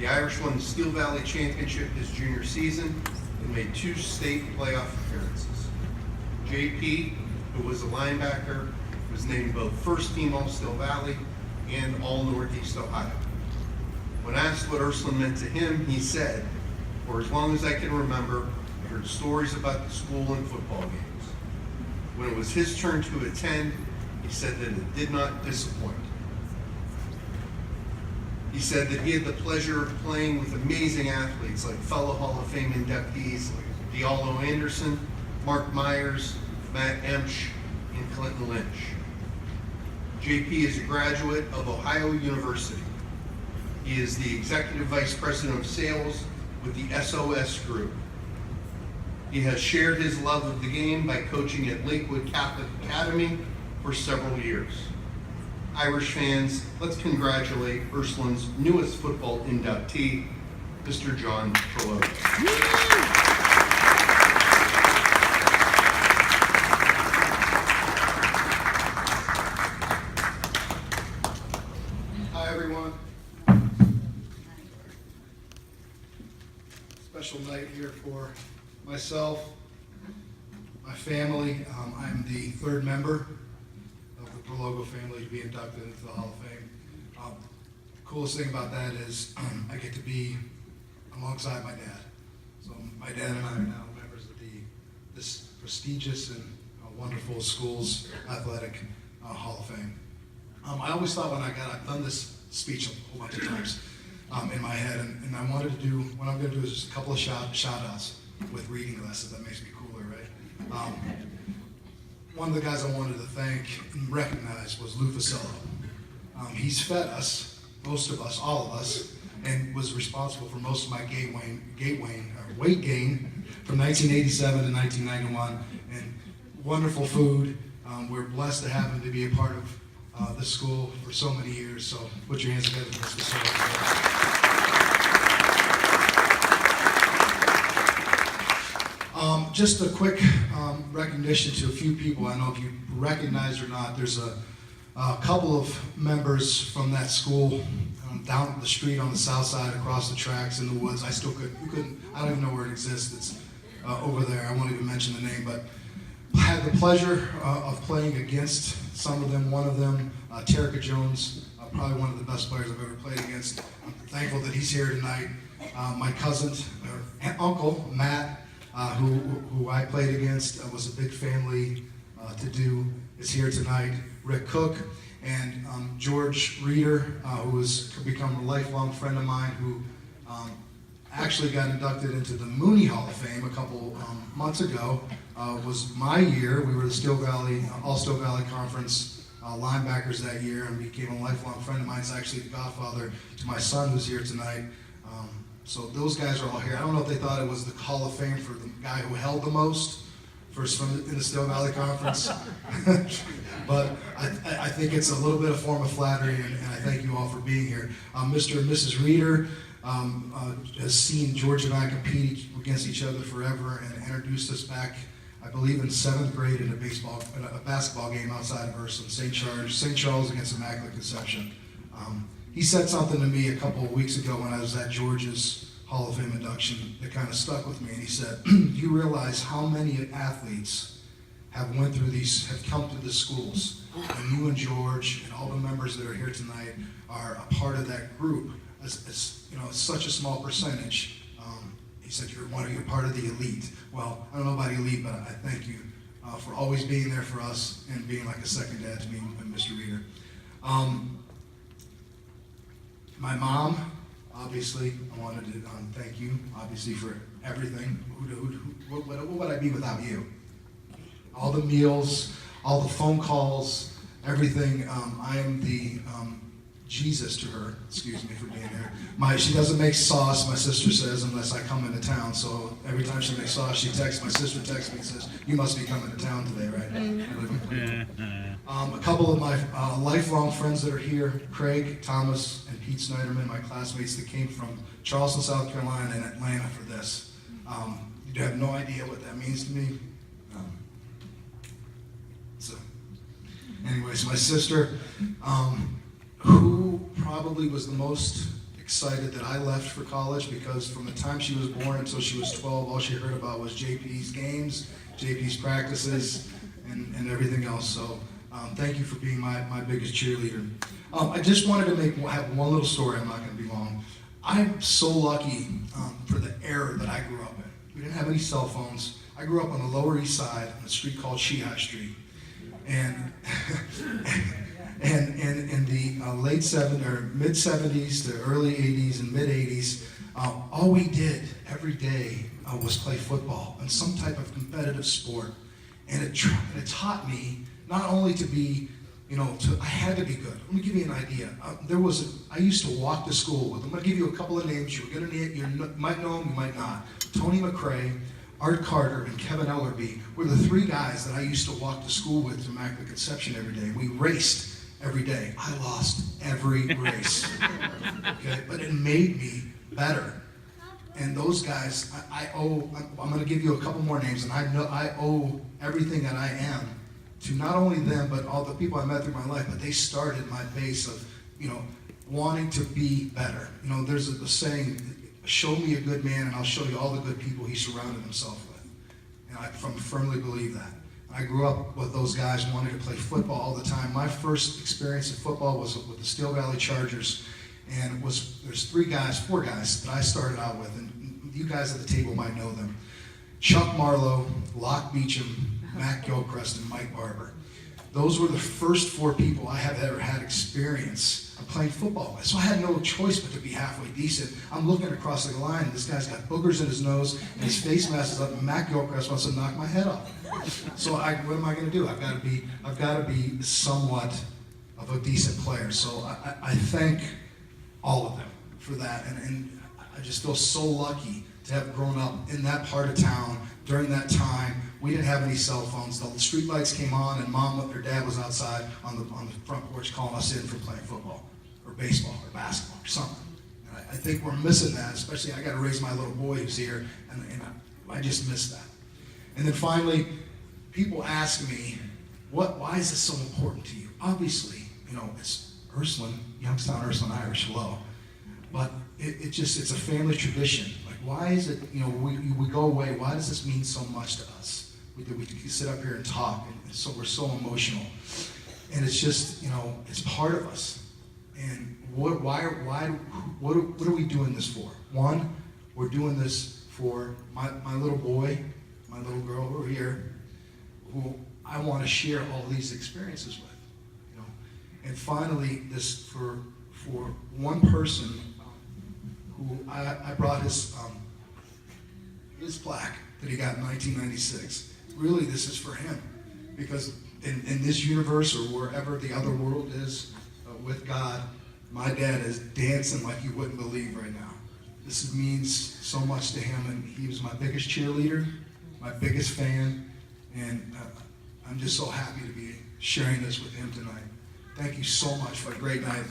The Irish won the Steel Valley Championship his junior season and made 2 state playoff appearances. JP, who was a linebacker, was named both first team All-Steel Valley and All-Northeast Ohio. When asked what Ursuline meant to him, he said, "For as long as I can remember, I heard stories about the school and football games. When it was his turn to attend, he said that it did not disappoint." He said that he had the pleasure of playing with amazing athletes like fellow Hall of Fame inductees Diallo Anderson, Mark Myers, Matt Emsch, and Clinton Lynch. JP is a graduate of Ohio University. He is the Executive Vice President of Sales with the SOS Group. He has shared his love of the game by coaching at Lakewood Catholic Academy for several years. Irish fans, let's congratulate Ursuline's newest football inductee, Mr. John Trello. Hi, everyone. Special night here for myself, my family. I'm the 3rd member of the Prologo family to be inducted into the Hall of Fame. The coolest thing about that is I get to be alongside my dad. So my dad and I are now members of this prestigious and wonderful school's athletic Hall of Fame. I always thought I've done this speech a whole bunch of times in my head, and I wanted to do, what I'm going to do is just a couple of shout-outs with reading glasses. That makes me cooler, right? One of the guys I wanted to thank and recognize was Lou Facello. He's fed us, most of us, all of us, and was responsible for most of my weight gain from 1987 to 1991, and wonderful food. We're blessed to have him to be a part of the school for so many years, so put your hands together for Mr. Facello. Just a quick recognition to a few people. I don't know if you recognize or not. There's a couple of members from that school down the street on the south side, across the tracks in the woods. I don't even know where it exists. It's over there. I won't even mention the name, but I had the pleasure of playing against some of them. One of them, Terrica Jones, probably one of the best players I've ever played against. I'm thankful that he's here tonight. My cousin, or uncle, Matt, who I played against, was a big family to-do, is here tonight. Rick Cook and George Reeder, who has become a lifelong friend of mine, who actually got inducted into the Mooney Hall of Fame a couple months ago. Was my year. We were the Steel Valley, All-Steel Valley Conference linebackers that year, and became a lifelong friend of mine. It's actually the godfather to my son who's here tonight. So those guys are all here. I don't know if they thought it was the Hall of Fame for the guy who held the most in the Steel Valley Conference. But I think it's a little bit of form of flattery, and I thank you all for being here. Mr. and Mrs. Reeder has seen George and I compete against each other forever, and introduced us back, I believe, in 7th grade in a basketball game outside of Ursuline, St. Charles against Immaculate Conception. He said something to me a couple of weeks ago when I was at George's Hall of Fame induction that kind of stuck with me. And he said, "Do you realize how many athletes have come to the schools? And you and George and all the members that are here tonight are a part of that group. As you know, it's such a small percentage." He said, "You're part of the elite." Well, I don't know about elite, but I thank you for always being there for us and being like a second dad to me and Mr. Reeder. My mom, obviously, I wanted to thank you, obviously, for everything. What would I be without you? All the meals, all the phone calls, everything. I am the Jesus to her. Excuse me for being here. She doesn't make sauce, my sister says, unless I come into town. So every time she makes sauce, my sister texts me and says, "You must be coming to town today, right?" A couple of my lifelong friends that are here, Craig, Thomas, and Pete Snyderman, my classmates that came from Charleston, South Carolina, and Atlanta for this. You have no idea what that means to me. Anyways, my sister, who probably was the most excited that I left for college, because from the time she was born until she was 12, all she heard about was JP's games, JP's practices, and everything else. So thank you for being my biggest cheerleader. I just wanted to have one little story. I'm not going to be long. I'm so lucky for the era that I grew up in. We didn't have any cell phones. I grew up on the Lower East Side on a street called Sheehat Street. And in the late 70s or mid 70s to early 80s and mid 80s, all we did every day was play football and some type of competitive sport. And it taught me not only to be, I had to be good. Let me give you an idea. I used to walk to school with, I'm going to give you a couple of names. You might know them, you might not. Tony McRae, Art Carter, and Kevin Ellerby were the three guys that I used to walk to school with to Immaculate Conception every day. We raced every day. I lost every race, okay? But it made me better. And those guys, I'm going to give you a couple more names, and I know I owe everything that I am to not only them, but all the people I met through my life. But they started my base of, wanting to be better. There's a saying, show me a good man and I'll show you all the good people he surrounded himself with. And I firmly believe that. I grew up with those guys wanting to play football all the time. My first experience in football was with the Steel Valley Chargers. And there's four guys that I started out with, and you guys at the table might know them. Chuck Marlowe, Locke Beecham, Matt Gilchrist, and Mike Barber. Those were the first four people I have ever had experience of playing football with. So I had no choice but to be halfway decent. I'm looking across the line, and this guy's got boogers in his nose, and his face mask is up, and Matt Gilchrist wants to knock my head off. So what am I going to do? I've got to be somewhat of a decent player. So I thank all of them for that, and I just feel so lucky to have grown up in that part of town during that time. We didn't have any cell phones. The street lights came on, and Mom or Dad was outside on the front porch calling us in for playing football or baseball or basketball or something. And I think we're missing that, especially I got to raise my little boy who's here, and I just miss that. And then finally, people ask me, why is this so important to you? Obviously, it's Ursuline, Youngstown Ursuline Irish, hello. But it's a family tradition. Like, why is it, we go away, why does this mean so much to us? We sit up here and talk, and so we're so emotional. And it's just, it's part of us. And what are we doing this for? One, we're doing this for my little boy, my little girl over here, who I want to share all these experiences with. And finally, this for one person who I brought his plaque that he got in 1996. Really, this is for him, because in this universe or wherever the other world is with God, my dad is dancing like you wouldn't believe right now. This means so much to him, and he was my biggest cheerleader, my biggest fan, and I'm just so happy to be sharing this with him tonight. Thank you so much for a great night.